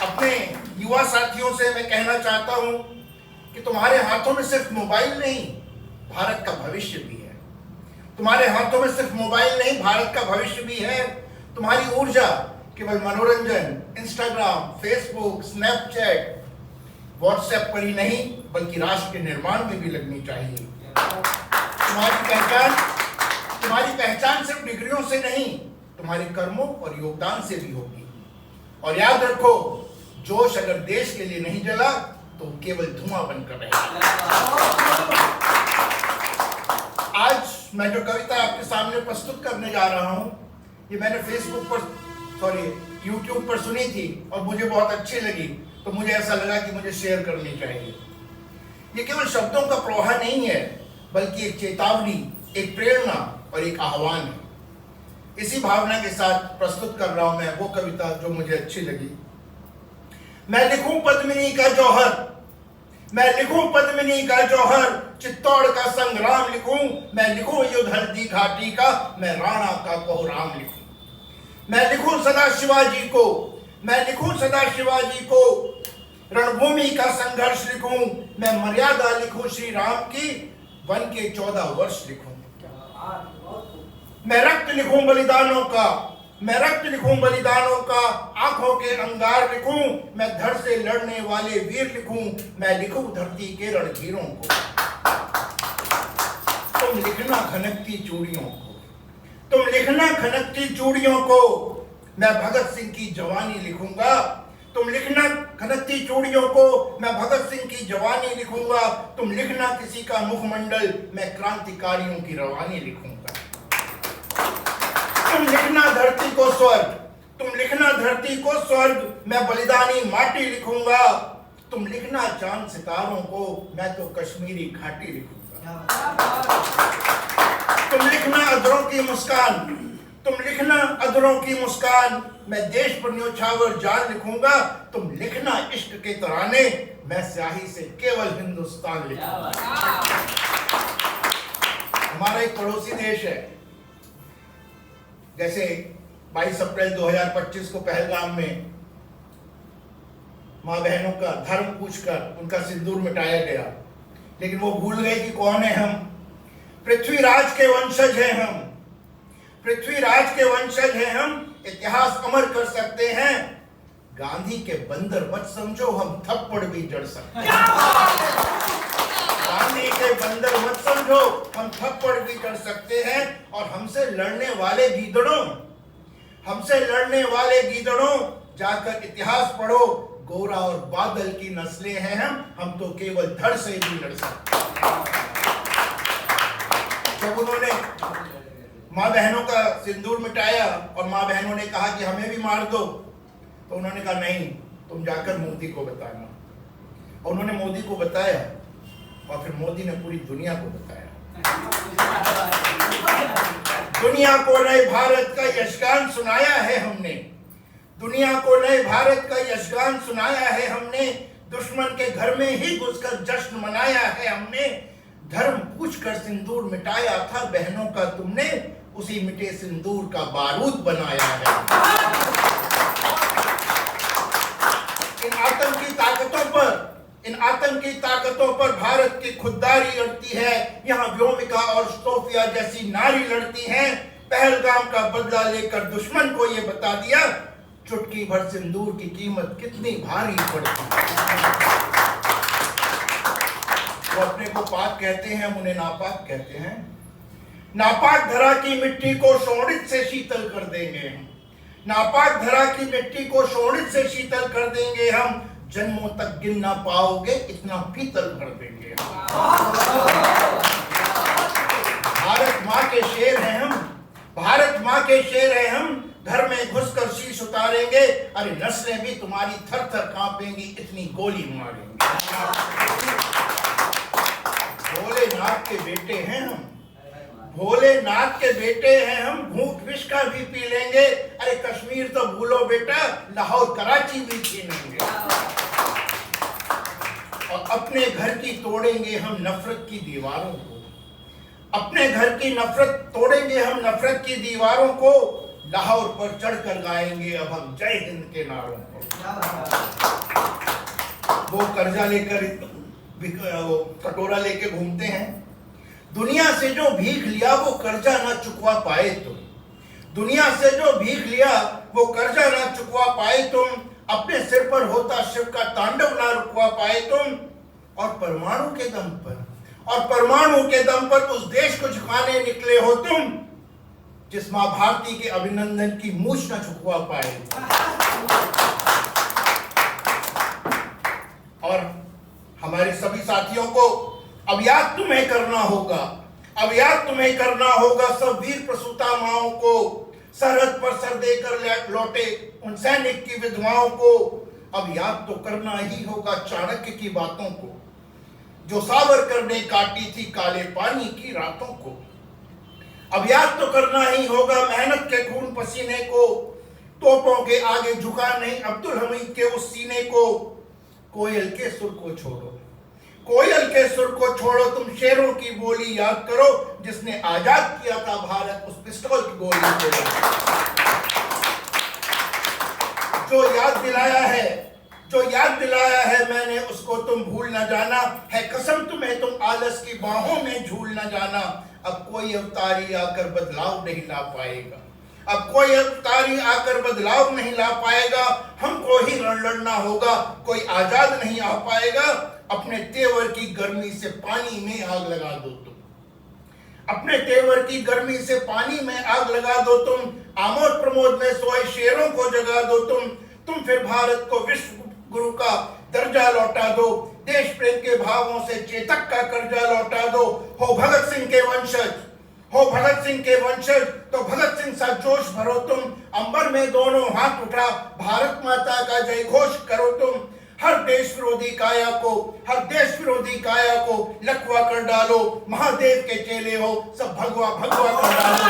अपने युवा साथियों से मैं कहना चाहता हूं कि तुम्हारे हाथों में सिर्फ मोबाइल नहीं, भारत का भविष्य भी है। तुम्हारे हाथों में सिर्फ मोबाइल नहीं, भारत का भविष्य भी है। तुम्हारी ऊर्जा केवल मनोरंजन, इंस्टाग्राम, फेसबुक, स्नैपचैट, व्हाट्सएप पर ही नहीं बल्कि राष्ट्र के निर्माण में भी लगनी चाहिए। तुम्हारी पहचान सिर्फ डिग्रियों से नहीं, तुम्हारे कर्मों और योगदान से भी होगी। और याद रखो, जोश अगर देश के लिए नहीं जला तो केवल धुआं बनकर रहेगा। आज मैं जो कविता आपके सामने प्रस्तुत करने जा रहा हूं, ये मैंने यूट्यूब पर सुनी थी और मुझे बहुत अच्छी लगी, तो मुझे ऐसा लगा कि मुझे शेयर करनी चाहिए। ये केवल शब्दों का प्रवाह नहीं है, बल्कि एक चेतावनी, एक प्रेरणा और एक आह्वान है। इसी भावना के साथ प्रस्तुत कर रहा हूं मैं वो कविता जो मुझे अच्छी लगी। मैं लिखूं पद्मिनी का जौहर, मैं लिखूं पद्मिनी का जौहर, चित्तौड़ का संग्राम लिखूं, मैं लिखूं युद्ध हल्दी घाटी का, मैं राणा का कोहराम लिखूं। मैं लिखूं सदा शिवाजी को, मैं लिखूं सदा शिवाजी को, रणभूमि का संघर्ष लिखूं, मैं मर्यादा लिखूं श्री राम की, वन के 14 वर्ष लिखूं। मैं रक्त लिखूं बलिदानों का, मैं रक्त लिखूं बलिदानों का, आंखों के अंगार लिखूं, मैं धड़ से लड़ने वाले वीर लिखूं, मैं लिखूं धरती के रणधीरों को। तुम लिखना खनकती चूड़ियों को, तुम लिखना खनकती चूड़ियों को, मैं भगत सिंह की जवानी लिखूंगा। तुम लिखना खनकती चूड़ियों को, मैं भगत सिंह की जवानी लिखूंगा। तुम लिखना किसी का मुखमंडल, मैं क्रांतिकारियों की रवानी लिखूंगा। तुम लिखना धरती को स्वर्ग, तुम लिखना धरती को स्वर्ग, मैं बलिदानी माटी लिखूंगा। तुम लिखना चांद सितारों को, मैं तो कश्मीरी घाटी लिखूंगा। तुम लिखना अधरों की मुस्कान, तुम लिखना अधरों की मुस्कान, मैं देश पर न्योछावर जान लिखूंगा। तुम लिखना इश्क के तराने, मैं स्याही से केवल हिंदुस्तान लिखूंगा। हमारा एक पड़ोसी देश है, जैसे 22 अप्रैल 2025 को पहलगाम में मां बहनों का धर्म पूछकर उनका सिंदूर मिटाया गया, लेकिन वो भूल गए कि कौन है हम। पृथ्वीराज के वंशज हैं हम, पृथ्वीराज के वंशज हैं हम, इतिहास अमर कर सकते हैं। गांधी के बंदर मत समझो, हम थप्पड़ भी जड़ सकते हैं। गांधी के बंदर मत समझो, हम थप्पड़ भी जड़ सकते हैं। और हमसे लड़ने वाले गीदड़ों, हमसे लड़ने वाले गीदड़ों, जाकर इतिहास पढ़ो, गोरा और बादल की नस्लें हैं हम तो केवल धड़ से भी लड़ सकते हैं। जब उन्होंने माँ बहनों का सिंदूर मिटाया और माँ बहनों ने कहा कि हमें भी मार दो, तो उन्होंने कहा नहीं, तुम जाकर मोदी को बताना। और उन्होंने मोदी को बताया और फिर मोदी ने पूरी दुनिया को बताया। दुनिया को नए भारत का यशगान सुनाया है हमने, दुनिया को नए भारत का यशगान सुनाया है हमने। दुश्मन के घर में ही घुसकर जश्न मनाया है हमने। धर्म पूछकर सिंदूर मिटाया था बहनों का तुमने, उसी मिटे सिंदूर का बारूद बनाया है। इन आतंकी ताकतों पर भारत की खुददारी अड़ती है। यहाँ व्योमिका और सोफिया जैसी नारी लड़ती हैं। पहलगाम का बदला लेकर दुश्मन को ये बता दिया, चुटकी भर सिंदूर की कीमत कितनी भारी पड़ती है। वो अपने को पाक कहते हैं, हम उन्हें नापाक कहते हैं। नापाक धरा की मिट्टी को शोणित से शीतल कर देंगे हम, नापाक धरा की मिट्टी को शोणित से शीतल कर देंगे हम। जन्मों तक गिन ना पाओगे, इतना पीतल भर देंगे हम। भारत माँ के शेर हैं हम, भारत माँ के शेर हैं हम। घर में घुसकर शीश उतारेंगे, अरे नस्लें भी तुम्हारी थर थर कांपेंगी, इतनी गोली मारेंगे। भोलेनाथ के बेटे हैं हम, भोलेनाथ के बेटे हैं हम। घूंट विष का भी पी लेंगे, अरे कश्मीर तो भूलो बेटा, लाहौर कराची भी छीनेंगे। और अपने घर की तोड़ेंगे हम नफरत की दीवारों को, अपने घर की नफरत तोड़ेंगे हम नफरत की दीवारों को। लाहौर पर चढ़कर गाएंगे अब हम जय हिंद के नारों को। वो कर्जा लेकर कटोरा लेके घूमते हैं। दुनिया से जो भीख लिया वो कर्जा ना चुकवा पाए तुम, दुनिया से जो भीख लिया वो कर्जा ना चुकवा पाए तुम, अपने सिर पर होता शिव का तांडव ना रुकवा पाए तुम, और परमाणु के दम पर उस देश को झुकाने निकले हो तुम जिस मां भारती के अभिनंदन की मूछ न झुकवा पाए। और हमारे सभी साथियों को अब याद तुम्हें करना होगा, अब याद तुम्हें करना होगा सब वीर प्रसूता माओं को, सरहद पर सर देकर लौटे उन सैनिक की विधवाओं को। अब याद तो करना ही होगा चाणक्य की बातों को, जो सावरकर ने काटी थी काले पानी की रातों को। अब याद तो करना ही होगा मेहनत के खून पसीने को, तोपों के आगे झुका नहीं अब्दुल हमीद के उस सीने को। कोयल के सुर को छोड़ो, कोयल के सुर को छोड़ो, तुम शेरों की बोली याद करो जिसने आजाद किया था भारत उस पिस्तौल की गोली से। जो याद दिलाया है मैंने उसको तुम भूल न जाना, है कसम तुम्हें तुम आलस की बाहों में झूल न जाना। अब कोई अवतारी आकर बदलाव नहीं ला पाएगा, अब कोई अवतारी आकर बदलाव नहीं ला पाएगा, हमको ही रण लड़ना होगा, कोई आजाद नहीं आ पाएगा। अपने तेवर की गर्मी से पानी में आग लगा दो तुम, अपने तेवर की गर्मी से पानी में आग लगा दो तुम, आमोद प्रमोद में सोए शेरों को जगा दो तुम फिर भारत को विश्व गुरु का दर्जा लौटा दो, देश प्रेम के भावों से चेतक का कर्जा लौटा दो। हो भगत सिंह के वंशज, हो भगत सिंह के वंशज, तो भगत सिंह सा जोश भरो तुम, अंबर में दोनों हाथ उठा भारत माता का जय घोष करो तुम। हर देश विरोधी काया को, हर देश विरोधी काया को लकवा कर डालो, महादेव के चेले हो सब भगवा भगवा कर डालो।